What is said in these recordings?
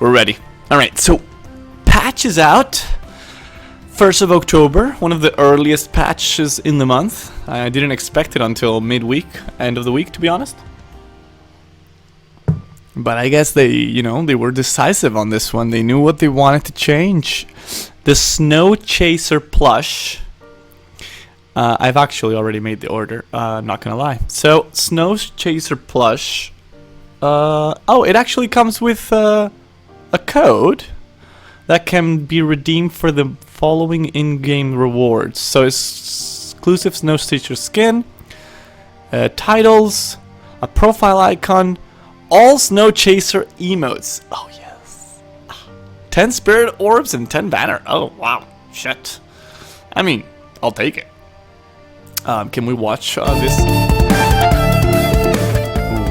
We're ready. Alright, so patch is out. 1st of October, one of the earliest patches in the month. I didn't expect it until midweek, end of the week, to be honest. But I guess they, you know, they were decisive on this one. They knew what they wanted to change. The Snow Chaser plush. I've actually already made the order, not gonna lie. So, Snow Chaser plush. Oh, it actually comes with a code that can be redeemed for the following in-game rewards. So it's exclusive Snow Chaser skin, titles, a profile icon, all Snow Chaser emotes. Oh yes. 10 spirit orbs and 10 banner. Oh wow. Shit. I mean, I'll take it. Can we watch this? Ooh,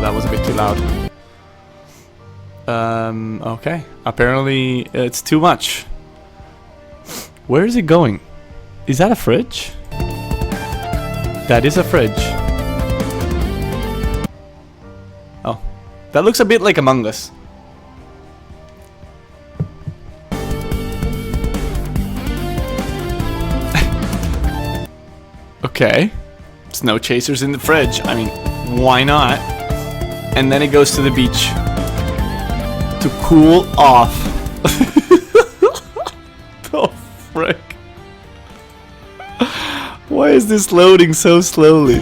that was a bit too loud. Okay. Apparently it's too much. Where is it going? Is that a fridge? That is a fridge. Oh. That looks a bit like Among Us. Okay. Snow Chasers in the fridge. I mean, why not? And then it goes to the beach to cool off. The frick? Why is this loading so slowly?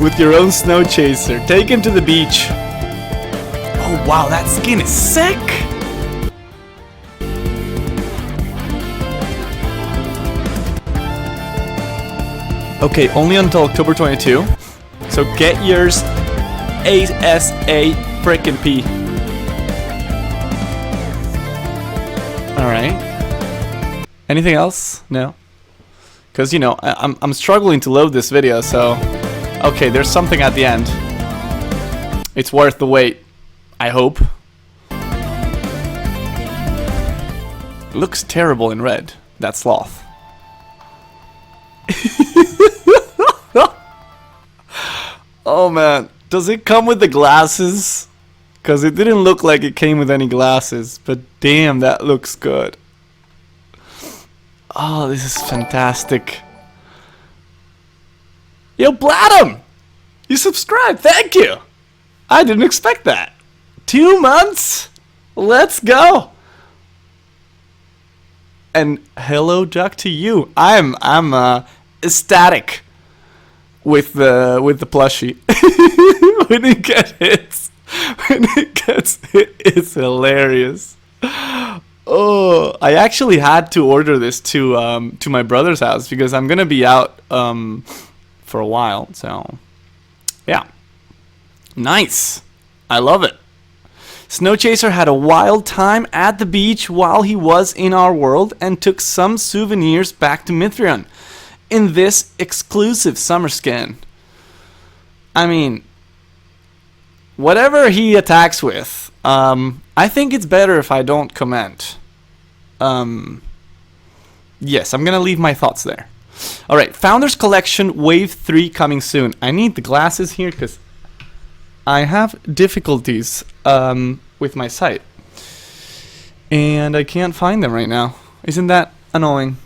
With your own Snow Chaser. Take him to the beach. Oh wow, that skin is sick! Okay, only until October 22. So get yours ASA frickin' P. Alright. Anything else? No? Because, you know, I'm struggling to load this video, so... Okay, there's something at the end. It's worth the wait. I hope. It looks terrible in red. That's Sloth. Oh man, does it come with the glasses? Because it didn't look like it came with any glasses, but damn, that looks good. Oh, this is fantastic. Yo, Bladum! You subscribed, thank you! I didn't expect that. 2 months? Let's go! And hello, Duck, to you. I'm ecstatic with the plushie. When it gets hit, it's hilarious. Oh, I actually had to order this to my brother's house because I'm gonna be out for a while. So yeah, nice. I love it. Snow Chaser had a wild time at the beach while he was in our world and took some souvenirs back to Mithrion in this exclusive summer skin. I mean, whatever he attacks with, I think it's better if I don't comment. Yes, I'm gonna leave my thoughts there. Alright, Founders Collection Wave 3 coming soon. I need the glasses here because I have difficulties with my sight. And I can't find them right now. Isn't that annoying?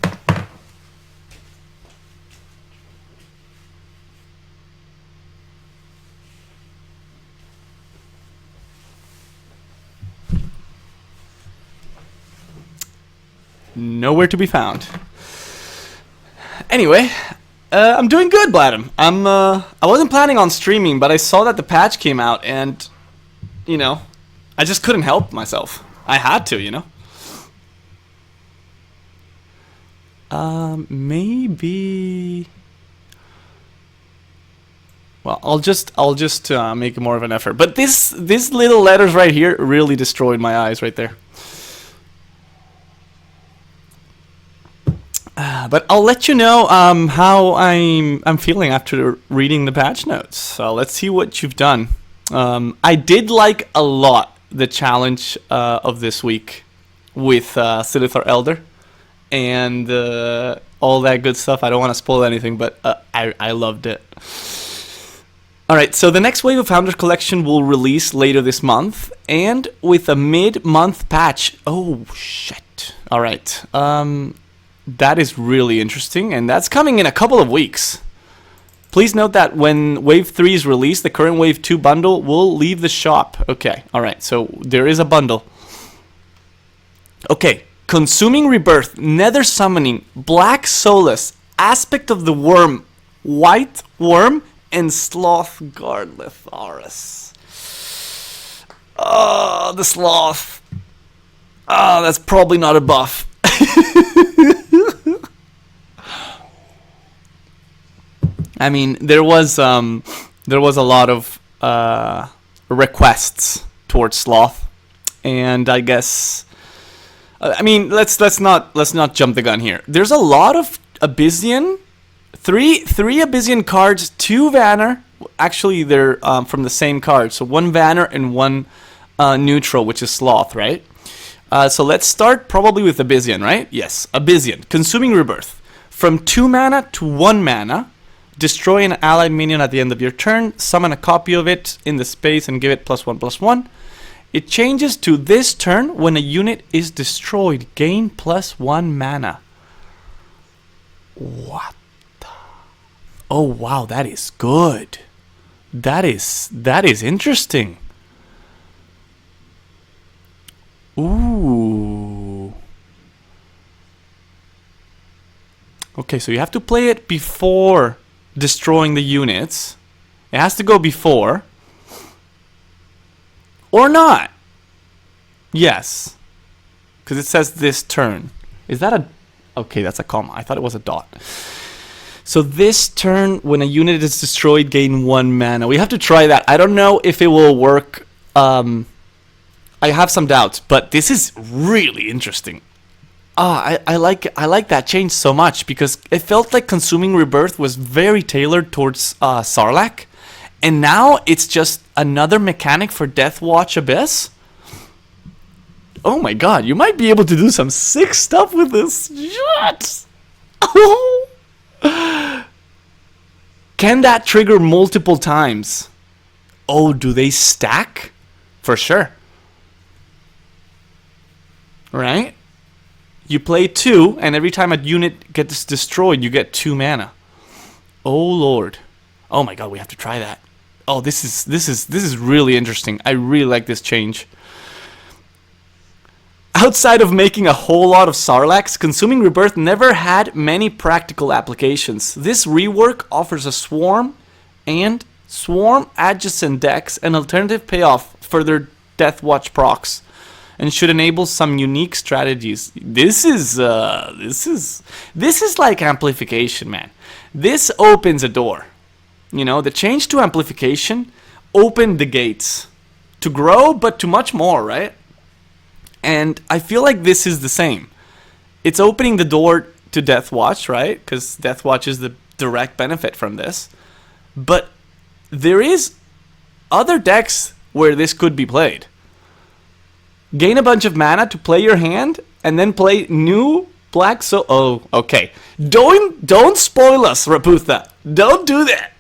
Nowhere to be found. Anyway, I'm doing good, Bladum. I wasn't planning on streaming, but I saw that the patch came out, and you know, I just couldn't help myself. I had to, you know. Maybe. Well, I'll just make more of an effort. But these little letters right here really destroyed my eyes right there. But I'll let you know how I'm feeling after reading the patch notes. So let's see what you've done. I did like a lot the challenge of this week with Silithar Elder, and all that good stuff. I don't want to spoil anything, but I loved it. Alright, so the next wave of Founders Collection will release later this month, and with a mid-month patch. Oh, shit. Alright, that is really interesting, and that's coming in a couple of weeks. Please note that when Wave 3 is released, the current Wave 2 bundle will leave the shop. Okay, alright, so there is a bundle. Okay, Consuming Rebirth, Nether Summoning, Black Soulless, Aspect of the Wyrm, White Wyrm, and Sloth Guard Letharis. Oh, the Sloth. Oh, that's probably not a buff. I mean, there was a lot of requests towards Sloth, and I guess, I mean, let's not jump the gun here. There's a lot of Abyssian. Three Abyssian cards, 2 Vanner. Actually, they're from the same card. So 1 Vanner and 1 neutral, which is Sloth, right? So let's start probably with Abyssian, right? Yes, Abyssian. Consuming Rebirth. From 2 mana to 1 mana, destroy an allied minion at the end of your turn, summon a copy of it in the space and give it +1/+1. It changes to this turn when a unit is destroyed. Gain +1 mana. What? Oh wow, that is good. That is interesting. Ooh. Okay, so you have to play it before destroying the units. It has to go before. Or not. Yes. Because it says this turn. Is that a... Okay, that's a comma. I thought it was a dot. So this turn, when a unit is destroyed, gain 1 mana. We have to try that. I don't know if it will work. I have some doubts, but this is really interesting. I like that change so much because it felt like Consuming Rebirth was very tailored towards Sarlacc, and now it's just another mechanic for Deathwatch Abyss. Oh my god, you might be able to do some sick stuff with this. Shut! Oh. Can that trigger multiple times? Oh, do they stack? For sure. Right? You play 2, and every time a unit gets destroyed, you get 2 mana. Oh lord. Oh my god, we have to try that. Oh, this is really interesting. I really like this change. Outside of making a whole lot of Sarlaccs, Consuming Rebirth never had many practical applications. This rework offers a Swarm and Swarm adjacent decks an alternative payoff for their Deathwatch procs, and should enable some unique strategies. This is like amplification, man. This opens a door. You know, the change to amplification opened the gates to grow, but to much more, right? And I feel like this is the same. It's opening the door to Deathwatch, right? Because Deathwatch is the direct benefit from this. But there is other decks where this could be played. Gain a bunch of mana to play your hand, and then play new black. So, oh, okay. Don't spoil us, Raputha. Don't do that.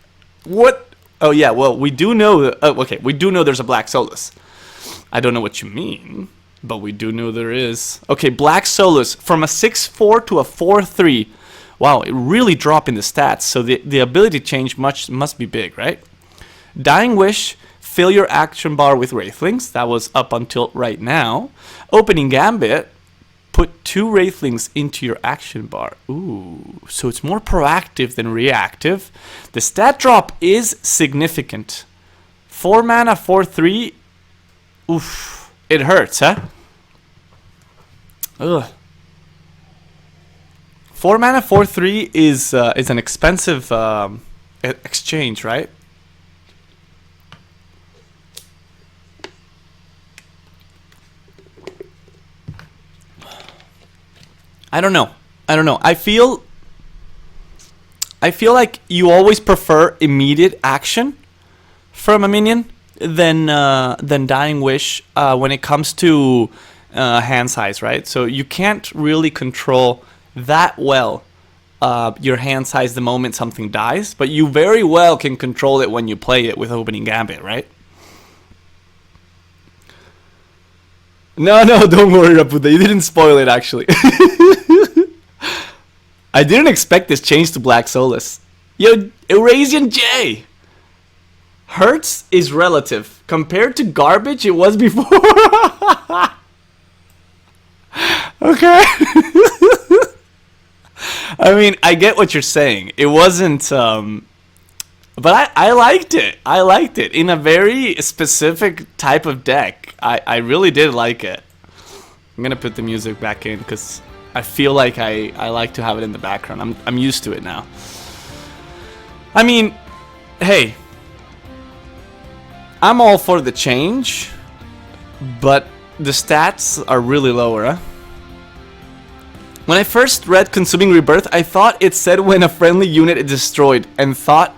What? Oh yeah. Well, we do know. Okay, we do know there's a Black Soulless. I don't know what you mean, but we do know there is. Okay, Black Soulless from a 6/4 to a 4/3. Wow, it really dropped in the stats. So the ability change must be big, right? Dying Wish. Fill your action bar with Wraithlings. That was up until right now. Opening Gambit. Put 2 Wraithlings into your action bar. Ooh, so it's more proactive than reactive. The stat drop is significant. 4 mana, 4/3. Oof, it hurts, huh? Ugh. 4 mana, 4/3 is an expensive exchange, right? I don't know. I feel like you always prefer immediate action from a minion than Dying Wish when it comes to hand size, right? So you can't really control that well your hand size the moment something dies, but you very well can control it when you play it with Opening Gambit, right? No, don't worry, Raputa. You didn't spoil it, actually. I didn't expect this change to Black Solus. Yo, Eurasian J! Hurts is relative. Compared to garbage it was before. Okay. I mean, I get what you're saying. It wasn't, but I liked it. I liked it. In a very specific type of deck. I really did like it. I'm gonna put the music back in because I feel like I like to have it in the background. I'm used to it now. I mean, hey, I'm all for the change, but the stats are really lower, huh? When I first read Consuming Rebirth, I thought it said when a friendly unit is destroyed, and thought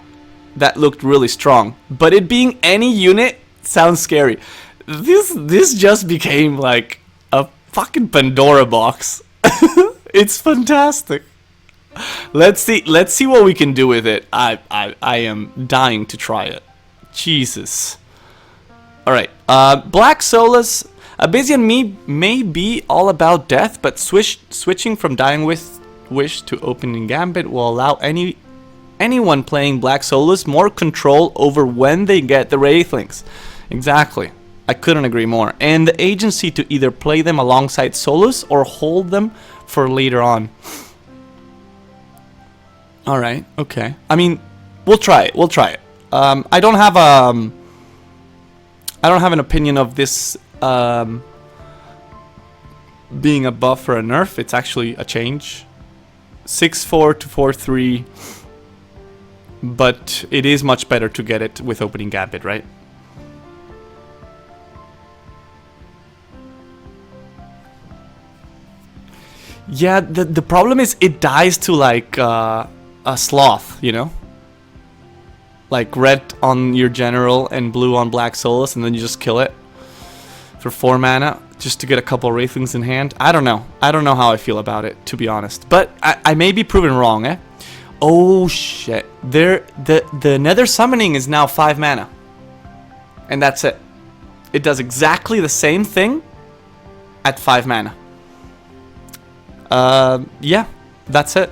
that looked really strong. But it being any unit sounds scary. This just became like a fucking Pandora box. It's fantastic. Let's see what we can do with it. I am dying to try it. Jesus. All right. Black Solus. Abyssian may be all about death, but switching from Dying Wish to Opening Gambit will allow anyone playing Black Solus more control over when they get the Wraithlings. Exactly. I couldn't agree more. And the agency to either play them alongside Solus or hold them for later on. All right. Okay. I mean, we'll try it. We'll try it. I don't have an opinion of this being a buff or a nerf. It's actually a change. 6-4 to 4-3. But it is much better to get it with Opening Gambit, right? Yeah, the problem is it dies to like a Sloth, you know? Like red on your general and blue on Black Solus, and then you just kill it for 4 mana just to get a couple Wraithlings in hand. I don't know. I don't know how I feel about it, to be honest. But I may be proven wrong, eh? Oh shit. The Nether Summoning is now 5 mana. And that's it. It does exactly the same thing at 5 mana. Yeah, that's it.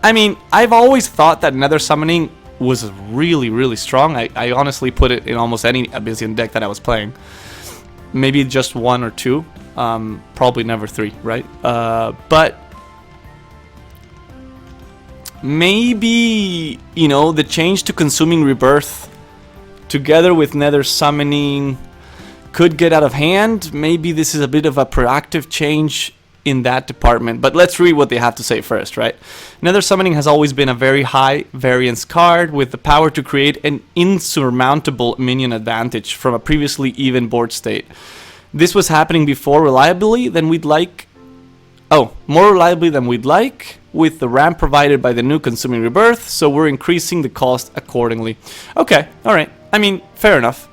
I mean, I've always thought that Nether Summoning was really, really strong. I honestly put it in almost any Abyssian deck that I was playing. Maybe just 1 or 2. Probably never 3, right? But maybe, you know, the change to Consuming Rebirth together with Nether Summoning could get out of hand. Maybe this is a bit of a proactive change in that department, but let's read what they have to say first, right? Nether Summoning has always been a very high variance card with the power to create an insurmountable minion advantage from a previously even board state. This was happening before more reliably than we'd like, with the ramp provided by the new Consuming Rebirth, so we're increasing the cost accordingly. Okay, alright, I mean, fair enough.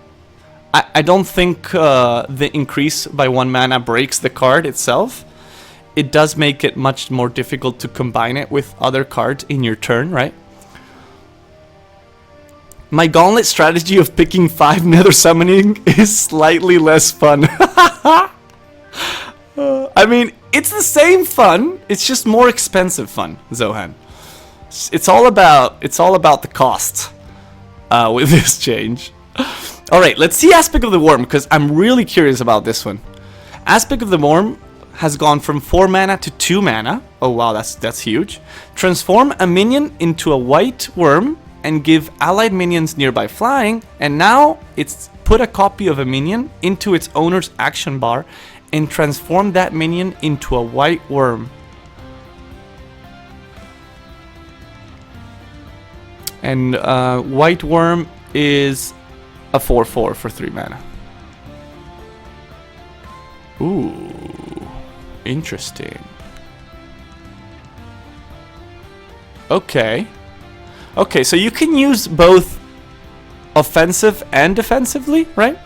I don't think the increase by 1 mana breaks the card itself. It does make it much more difficult to combine it with other cards in your turn, right? My Gauntlet strategy of picking 5 Nether Summoning is slightly less fun. I mean, it's the same fun, it's just more expensive fun, Zohan. It's all about the cost with this change. Alright, let's see Aspect of the Wyrm, because I'm really curious about this one. Aspect of the Wyrm has gone from 4 mana to 2 mana. Oh wow, that's huge. Transform a minion into a white worm and give allied minions nearby flying, and now it's put a copy of a minion into its owner's action bar and transform that minion into a white worm. And white worm is a 4/4 for 3 mana. Ooh. Interesting. Okay. Okay, so you can use both offensive and defensively, right?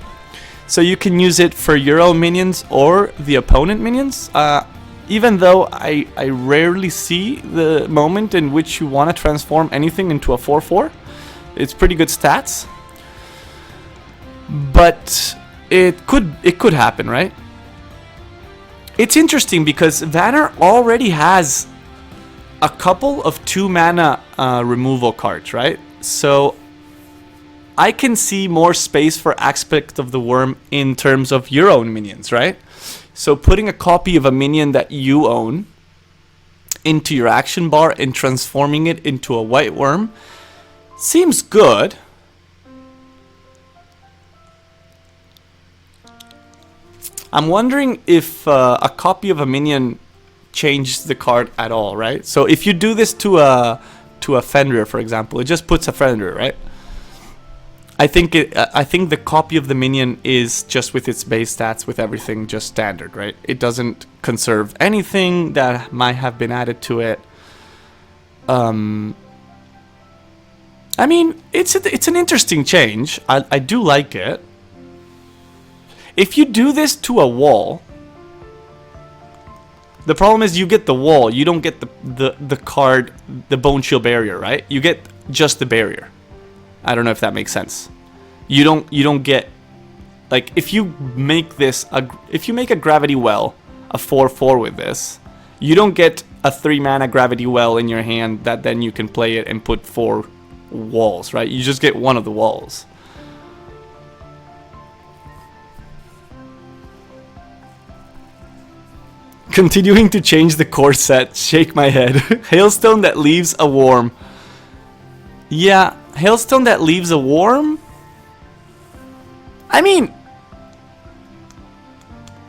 So you can use it for your own minions or the opponent minions. even though I rarely see the moment in which you want to transform anything into a 4/4. It's pretty good stats. But it could happen, right? It's interesting because Vanner already has a couple of 2-mana removal cards, right? So I can see more space for Aspect of the Wyrm in terms of your own minions, right? So putting a copy of a minion that you own into your action bar and transforming it into a white worm seems good. I'm wondering if a copy of a minion changes the card at all, right? So if you do this to a Fenrir, for example, it just puts a Fenrir, right? I think the copy of the minion is just with its base stats, with everything just standard, right? It doesn't conserve anything that might have been added to it. I mean, it's an interesting change. I do like it. If you do this to a wall, the problem is you get the wall. You don't get the card, the Bone Shield Barrier, right? You get just the barrier. I don't know if that makes sense. You don't get, like, if you make this if you make a Gravity Well, a 4/4 with this, you don't get a 3-mana Gravity Well in your hand that then you can play it and put 4 walls, right? You just get one of the walls. Continuing to change the core set, shake my head. Hailstone that leaves a worm. Yeah, Hailstone that leaves a worm? I mean,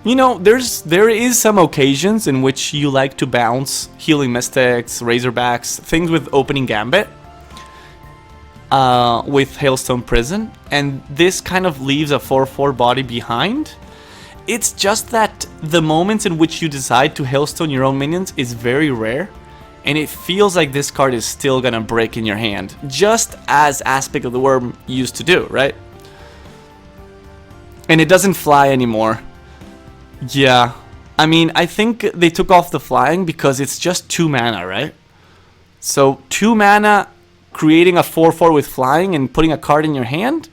you know, there is some occasions in which you like to bounce Healing Mystics, Razorbacks, things with opening Gambit. With Hailstone Prison, and this kind of leaves a 4/4 body behind. It's just that the moments in which you decide to Hailstone your own minions is very rare, and it feels like this card is still gonna break in your hand, just as Aspect of the Wyrm used to do, right? And it doesn't fly anymore. Yeah, I mean, I think they took off the flying because it's just 2 mana, right? So 2 mana, creating a 4/4 with flying and putting a card in your hand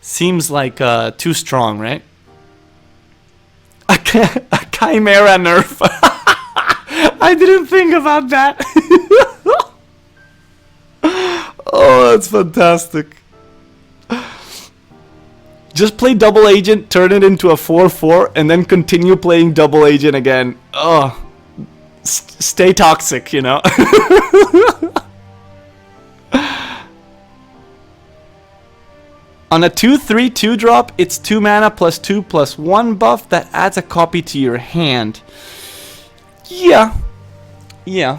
seems like too strong, right? A Chimera nerf. I didn't think about that. Oh, that's fantastic. Just play Double Agent, turn it into a 4/4, and then continue playing Double Agent again. Oh, stay toxic, you know? On a 2/3/2 drop, it's 2 mana plus 2/+1 buff that adds a copy to your hand. Yeah. Yeah.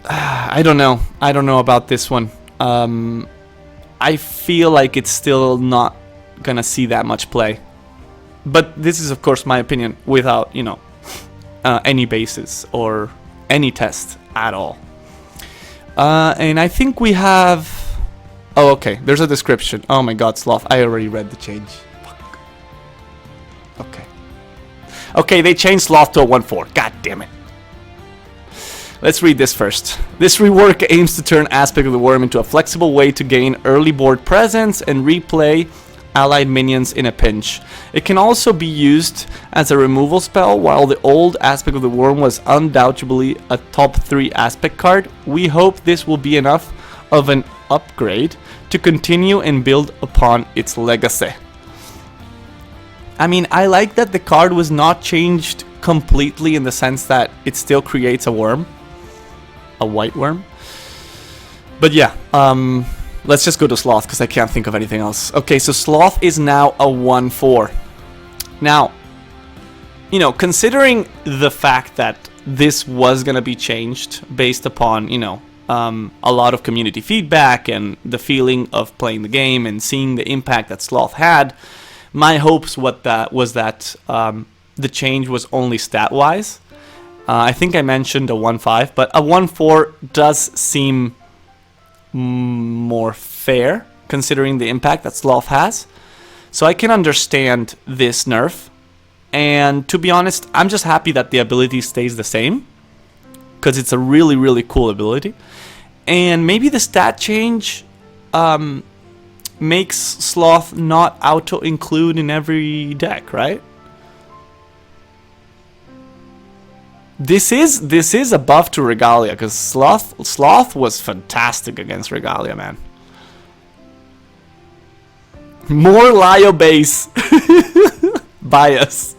I don't know. I don't know about this one. I feel like it's still not gonna see that much play. But this is, of course, my opinion without, you know, any basis or any test at all. And I think we have... Oh, okay. There's a description. Oh my god, Sloth. I already read the change. Fuck. Okay. Okay, they changed Sloth to a 1/4. God damn it. Let's read this first. This rework aims to turn Aspect of the Wyrm into a flexible way to gain early board presence and replay allied minions in a pinch. It can also be used as a removal spell. While the old Aspect of the Wyrm was undoubtedly a top 3 Aspect card, we hope this will be enough of an upgrade to continue and build upon its legacy. I mean, I like that the card was not changed completely in the sense that it still creates a worm. A white worm. But yeah, let's just go to Sloth because I can't think of anything else. Okay, so Sloth is now a 1/4. Now, you know, considering the fact that this was going to be changed based upon, you know, a lot of community feedback and the feeling of playing the game and seeing the impact that Sloth had, my hopes was that the change was only stat-wise. I think I mentioned a 1/5, but a 1/4 does seem more fair considering the impact that Sloth has. So I can understand this nerf. And to be honest, I'm just happy that the ability stays the same, because it's a really, really cool ability. And maybe the stat change makes Sloth not auto-include in every deck, right? This is a buff to Regalia, because Sloth was fantastic against Regalia, man. More Lio base bias.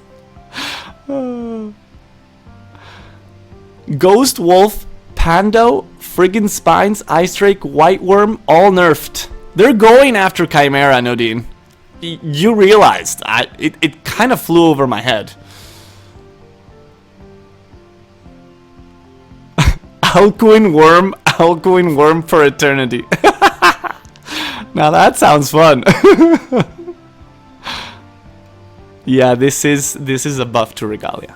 Ghost Wolf, Pando, Friggin' Spines, Ice Drake, White Wyrm, all nerfed. They're going after Chimera, Nodine. You realized. It kind of flew over my head. Alcuin Wyrm for eternity. Now that sounds fun. Yeah, this is a buff to Regalia.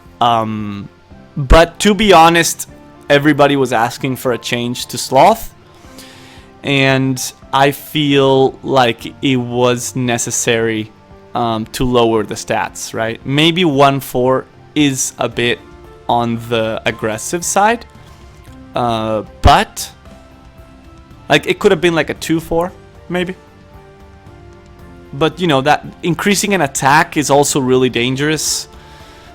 But to be honest, everybody was asking for a change to Sloth, and I feel like it was necessary to lower the stats, right? Maybe 1-4 is a bit on the aggressive side, but like it could have been like a 2-4, maybe. But you know that increasing an attack is also really dangerous.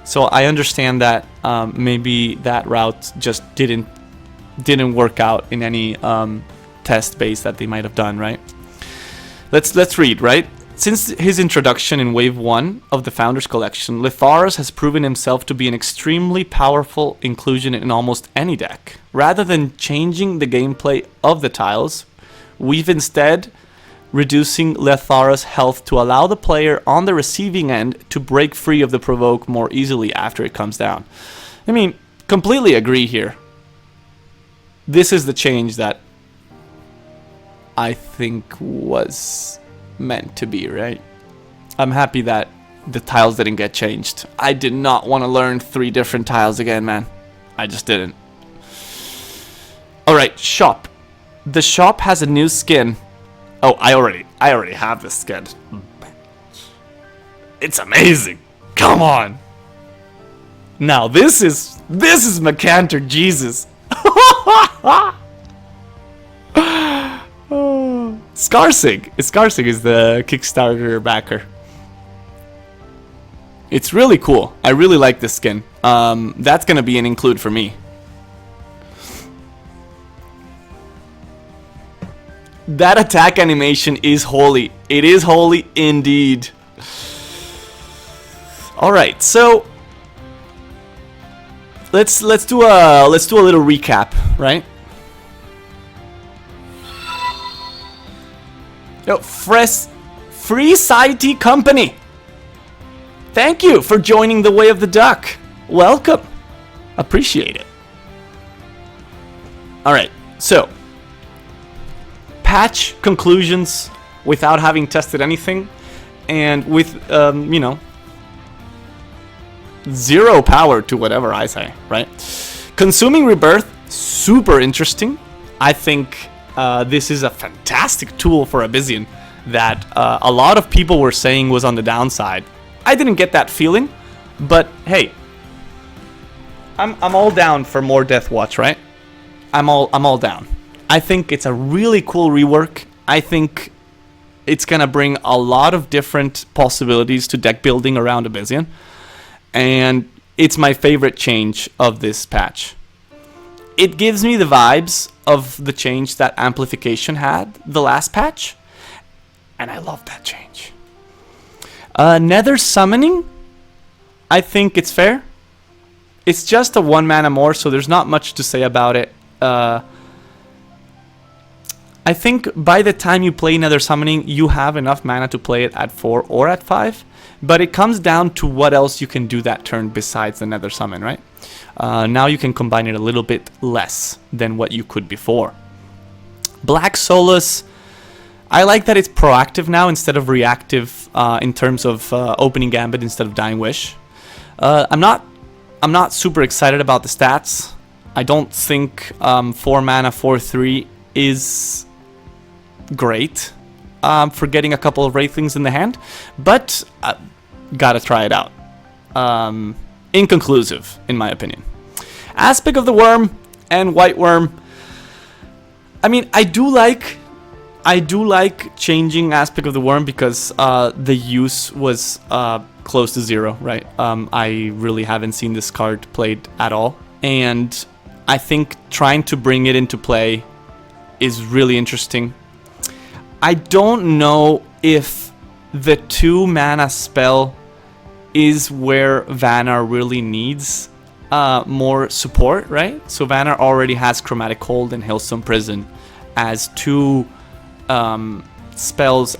So I understand that maybe that route just didn't work out in any test base that they might have done, right? Let's read, right? Since his introduction in Wave 1 of the Founders Collection, Litharos has proven himself to be an extremely powerful inclusion in almost any deck. Rather than changing the gameplay of the tiles, we've instead reducing Litharos' health to allow the player on the receiving end to break free of the provoke more easily after it comes down. I mean, completely agree here. This is the change that I think was meant to be, right? I'm happy that the tiles didn't get changed. I did not want to learn 3 different tiles again, man. I just didn't. Alright, shop. The shop has a new skin. Oh, I already have this skin. It's amazing. Come on. Now this is Macantor Jesus. Skarsig is the Kickstarter backer. It's really cool. I really like this skin. That's gonna be an include for me. That attack animation is holy. It is holy indeed. All right, so let's do a little recap, right? Yo, Free Society Company. Thank you for joining the Way of the Duck. Welcome. Appreciate it. All right, so patch conclusions without having tested anything, and with you know, 0 power to whatever I say, right? Consuming Rebirth, super interesting. I think this is a fantastic tool for Abyssian that a lot of people were saying was on the downside. I didn't get that feeling, but hey, I'm all down for more Death Watch, right? I'm all down. I think it's a really cool rework. I think it's gonna bring a lot of different possibilities to deck building around Abyssian, and it's my favorite change of this patch. It gives me the vibes of the change that Amplification had the last patch, and I love that change. Nether Summoning, I think it's fair. It's just a 1 mana more, so there's not much to say about it. I think by the time you play Nether Summoning, you have enough mana to play it at 4 or at 5. But it comes down to what else you can do that turn besides the Nether Summon, right? Now you can combine it a little bit less than what you could before. Black Solus, I like that it's proactive now instead of reactive in terms of opening Gambit instead of Dying Wish. I'm not super excited about the stats. I don't think 4 mana 4/3 is great. for getting a couple of Wraithlings in the hand, but gotta try it out. Inconclusive, in my opinion. Aspect of the Wyrm and White Wyrm. I mean, I do like changing Aspect of the Wyrm because the use was close to 0, right? I really haven't seen this card played at all, and I think trying to bring it into play is really interesting. I don't know if the 2-mana spell is where Vanar really needs more support, right? So Vanar already has Chromatic Hold and Hailstone Prison as 2 spells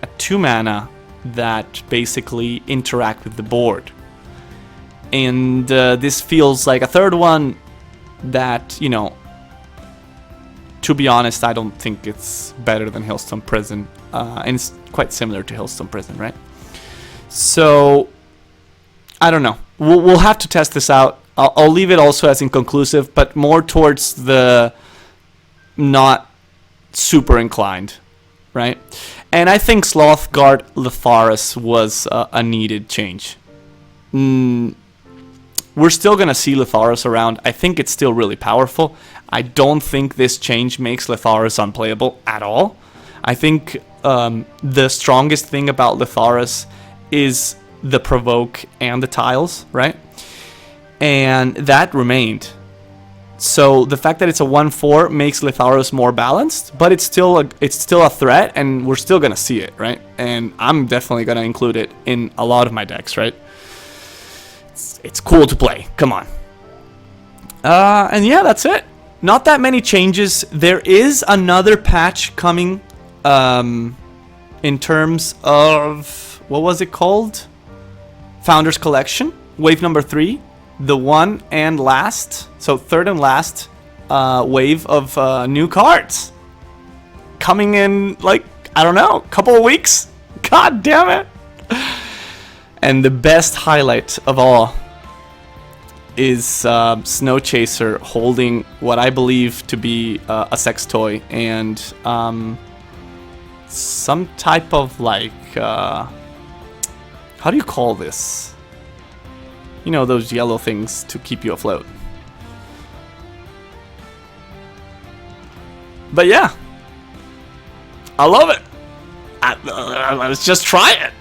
at 2 mana that basically interact with the board. And this feels like a third one that, you know, to be honest, I don't think it's better than Hailstone Prison. And it's quite similar to Hailstone Prison, right? So, I don't know. We'll have to test this out. I'll leave it also as inconclusive, but more towards the not super inclined, right? And I think Sloth Guard Letharis was a needed change. We're still going to see Letharis around. I think it's still really powerful. I don't think this change makes Letharis unplayable at all. I think the strongest thing about Letharis is the Provoke and the tiles, right? And that remained. So the fact that it's a 1/4 makes Letharis more balanced, but it's still a threat, and we're still gonna see it, right? And I'm definitely gonna include it in a lot of my decks, right? It's cool to play. Come on. And yeah, that's it. Not that many changes. There is another patch coming in terms of, what was it called? Founders Collection, wave number 3. The one and last, so third and last wave of new cards. Coming in, like, I don't know, a couple of weeks? God damn it. And the best highlight of all is Snow Chaser holding what I believe to be a sex toy and some type of, like, how do you call this? You know, those yellow things to keep you afloat. But yeah, I love it. Let's just try it.